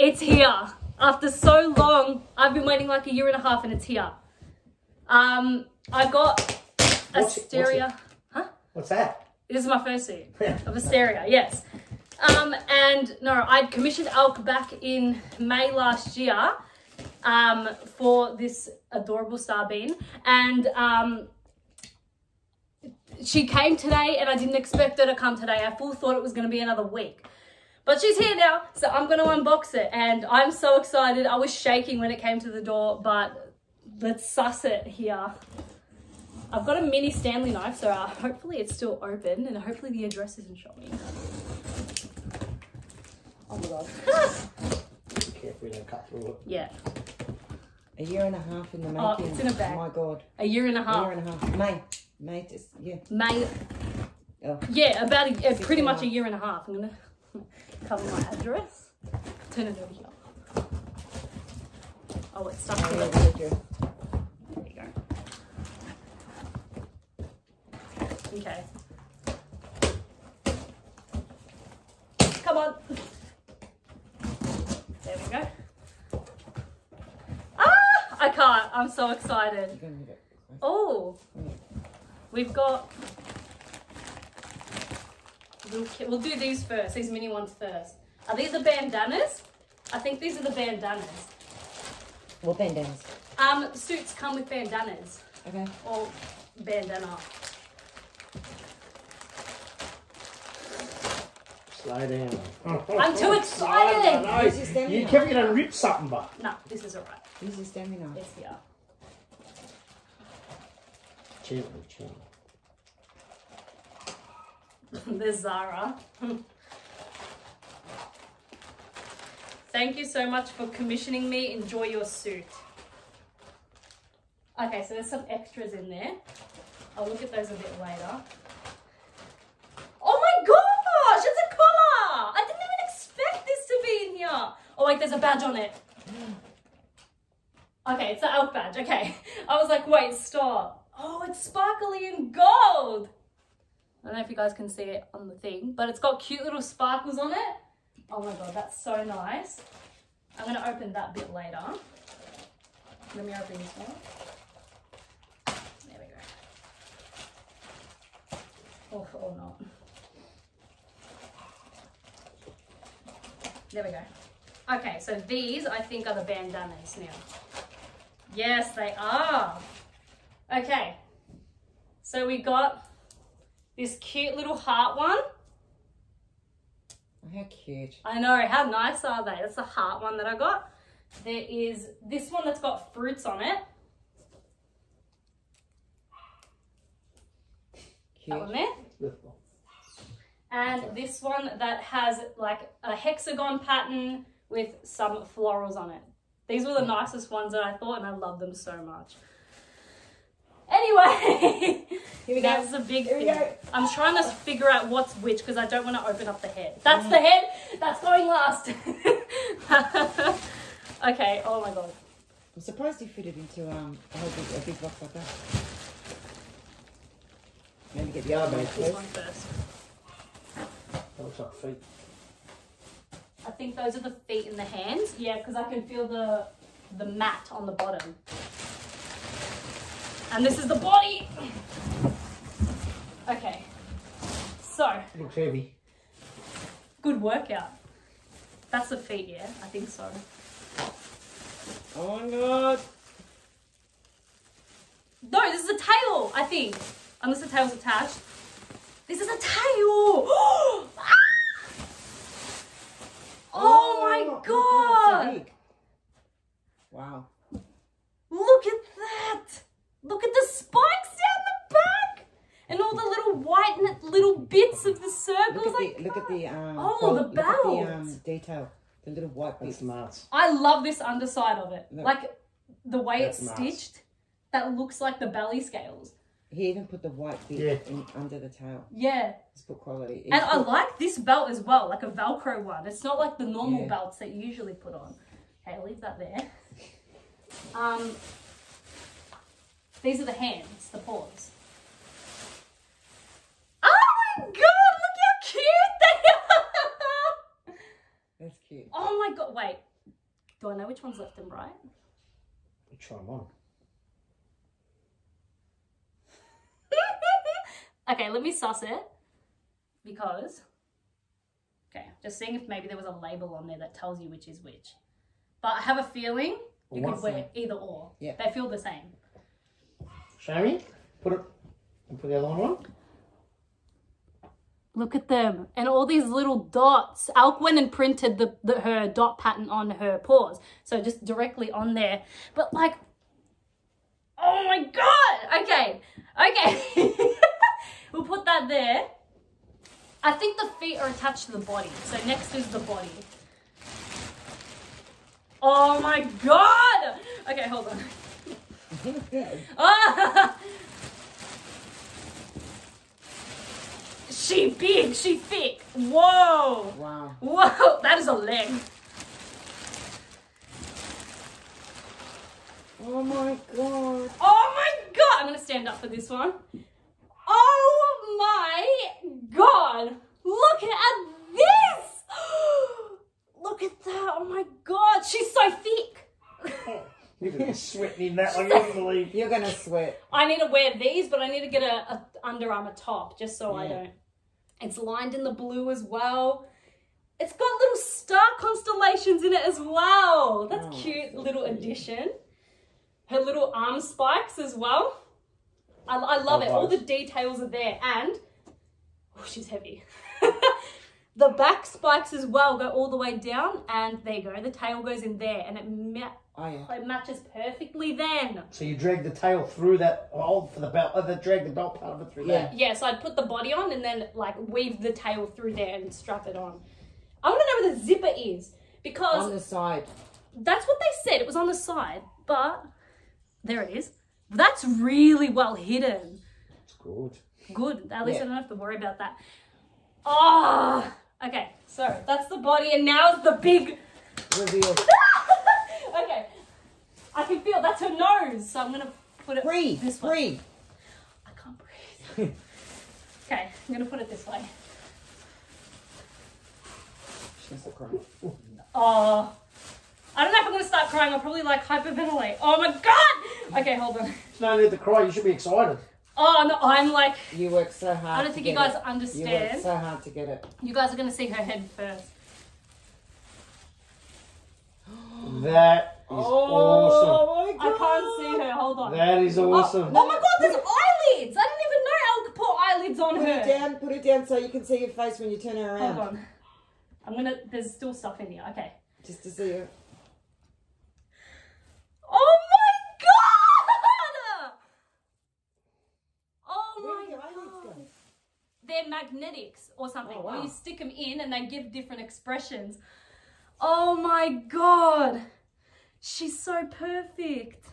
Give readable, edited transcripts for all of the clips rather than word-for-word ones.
It's here. After so long, I've been waiting like 1.5 years and it's here. I got Asteria. Huh? What's that? This is my fursuit of Asteria, yes. And no, I'd commissioned Elk back in May last year for this adorable starbeam. And she came today and I didn't expect her to come today. I full thought it was going to be another week. But she's here now, so I'm going to unbox it. And I'm so excited. I was shaking when it came to the door, but let's suss it here. I've got a mini Stanley knife, so hopefully it's still open and hopefully the address isn't showing. Oh my god. Be careful you don't cut through it. Yeah. 1.5 years in the making. Oh, it's in a bag. Oh my god. 1.5 years. 1.5 years. May, just, yeah. May. Oh. Yeah, about pretty much 1.5 years. I'm going to cover my address. Turn it over here. Oh, it's stuck to it. There you go. Okay. Come on. There we go. Ah! I can't. I'm so excited. Oh. We've got... We'll do these first. These mini ones first. Are these the bandanas? I think these are the bandanas. What bandanas? Suits come with bandanas. Okay. Or bandana. Slow down. I'm too excited! You kept going to rip something, but. No, this is alright. This is stamina. It's here. Gently. There's Zara. Thank you so much for commissioning me. Enjoy your suit. Okay, so there's some extras in there. I'll look at those a bit later. Oh my gosh, it's a collar! I didn't even expect this to be in here. Oh wait, there's a badge on it. Okay, it's the Elk badge. Okay. I was like, wait, stop. Oh, it's sparkly and gold. I don't know if you guys can see it on the thing, but it's got cute little sparkles on it. Oh my god, that's so nice. I'm going to open that bit later. Let me open this one. There we go. Oh, or not. There we go. Okay, so these I think are the bandanas now. Yes, they are. Okay. So we got this cute little heart one. Oh, how cute. I know, how nice are they? That's the heart one that I got. There is this one that's got fruits on it. Cute. That one there. And this one that has like a hexagon pattern with some florals on it. These were the nicest ones that I thought, and I love them so much. Anyway, Here we go. that's a big thing. I'm trying to figure out what's which because I don't want to open up the head. That's the head. That's going last. Okay. Oh my god. I'm surprised you fit it into a big box like that. Maybe get the other bag This first. one first. That looks like feet. I think those are the feet and the hands. Yeah, because I can feel the mat on the bottom. And this is the body. Okay. So. Looks heavy. Good workout. That's the feet, yeah? I think so. Oh my god. No, this is a tail, I think. Unless the tail's attached. This is a tail. Oh my god. So big. Wow. Look at that. Look at the spikes down the back. And all the little white little bits of the circles. Look at the oh, the belt. Look at the detail. The little white bits. That's nuts. I love this underside of it. Look. Like the way That's it's nuts. stitched. That looks like the belly scales. He even put the white bit in under the tail. Yeah. It's put quality. And I like this belt as well, like a Velcro one. It's not like the normal belts that you usually put on. Okay, I'll leave that there. These are the hands, the paws. Oh my god, look how cute they are! That's cute. Oh my god, wait. Do I know which one's left and right? Try them on. Okay, let me suss it. Because, okay, just seeing if maybe there was a label on there that tells you which is which. But I have a feeling you could wear either or. Yeah. They feel the same. Show me. Put the other one on. Look at them. And all these little dots. Elk went and printed her dot pattern on her paws. So just directly on there. But like, oh my God. Okay. Okay. We'll put that there. I think the feet are attached to the body. So next is the body. Oh my God. Okay, hold on. Ah! She big, she thick. Whoa. Wow. Whoa, that is a leg. Oh my God. Oh my God. I'm going to stand up for this one. Oh my God. Look at this. Look at that. Oh my God. She's so thick. You're going to be sweating in that one, you wouldn't believe. You're going to sweat. I need to wear these, but I need to get a Under Armour top just so I Yeah. don't. It's lined in the blue as well. It's got little star constellations in it as well. That's cute little addition. Her little arm spikes as well. I love it. All the details are there. And, oh, she's heavy. The back spikes as well go all the way down. And there you go. The tail goes in there. And it matches perfectly then. So you drag the tail through that hole for the belt, drag the belt part of it through there. Yeah, so I'd put the body on and then like weave the tail through there and strap it on. I want to know where the zipper is because... On the side. That's what they said. It was on the side, but there it is. That's really well hidden. It's good. Good. At least I don't have to worry about that. Oh, okay. So that's the body and now it's the big... Reveal. Okay. I can feel that's her nose, so I'm going to put it this way. Breathe. I can't breathe. Okay, I'm going to put it this way. She's so crying. Oh, I don't know if I'm going to start crying. I'll probably like hyperventilate. Oh my God. Okay, hold on. No need to cry. You should be excited. Oh, no, I'm like... You worked so hard. I don't think you guys understand. You worked so hard to get it. You guys are going to see her head first. That is awesome. Oh my God. I can't see her. Hold on. That is awesome. Oh my God, there's eyelids. I didn't even know Elk put eyelids on her. Put it down so you can see your face when you turn her around. Hold on. There's still stuff in here. Okay. Just to see her. Oh my God! Oh Where my did your eyelids God. go? They're magnetics or something. Oh, wow. Where you stick them in and they give different expressions. Oh my God. She's so perfect.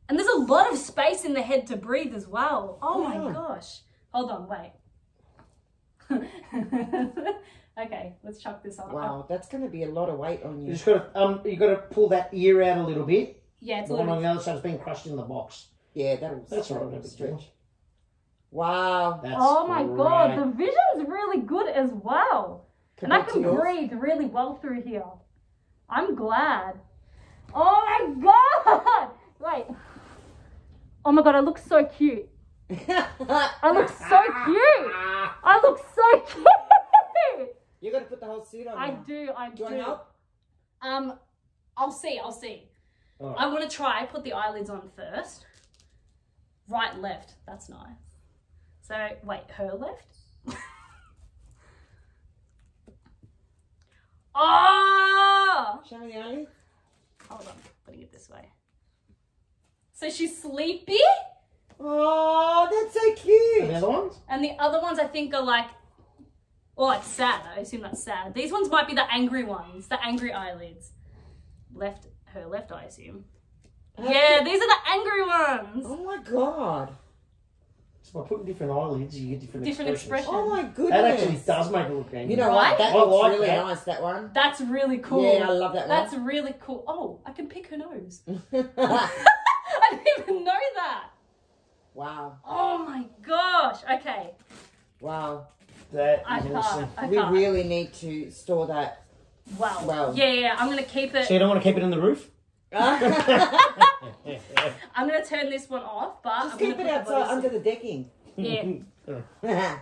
And there's a lot of space in the head to breathe as well. Oh my gosh. Hold on, wait. Okay, let's chuck this on. Wow, that's going to be a lot of weight on you. You just got to pull that ear out a little bit. Yeah, it's The a one little on the other side's been crushed in the box. Yeah, That's all right. No big deal. Wow. That's Oh my great. God, the vision's really good as well. And I Compared can to yours? breathe really well through here. I'm glad. Oh my God! Wait. Oh my God, I look so cute. I look so cute. I look so cute. You're going to put the whole suit on I now. do. Do you want help? I'll see. All right. I want to try put the eyelids on first. Right, left. That's nice. So, wait, her left? Oh! Show me the eyelid. Hold on, putting it this way. So she's sleepy, Oh, that's so And the cute. other ones? and the other ones I think are like, or like sad. I assume that's sad. These ones might be the angry ones, the angry eyelids. Her left, I assume. Yeah, these are the angry ones. Oh my God. So by putting different eyelids, you get different Expressions. Oh my goodness. That actually does make it look angry. You know Right? what? That I looks like really that. nice, that one. That's really cool. Yeah, I love that one. That's really cool. Oh, I can pick her nose. I didn't even know that. Wow. Oh my gosh. Okay. Wow. That I is can't. awesome. I We can't. really need to store that Wow. Wow. Yeah, I'm going to keep it. So you don't want to keep it on the roof? I'm going to turn this one off, but Just I'm keep gonna it put the outside bodysuit- under the decking. Yeah.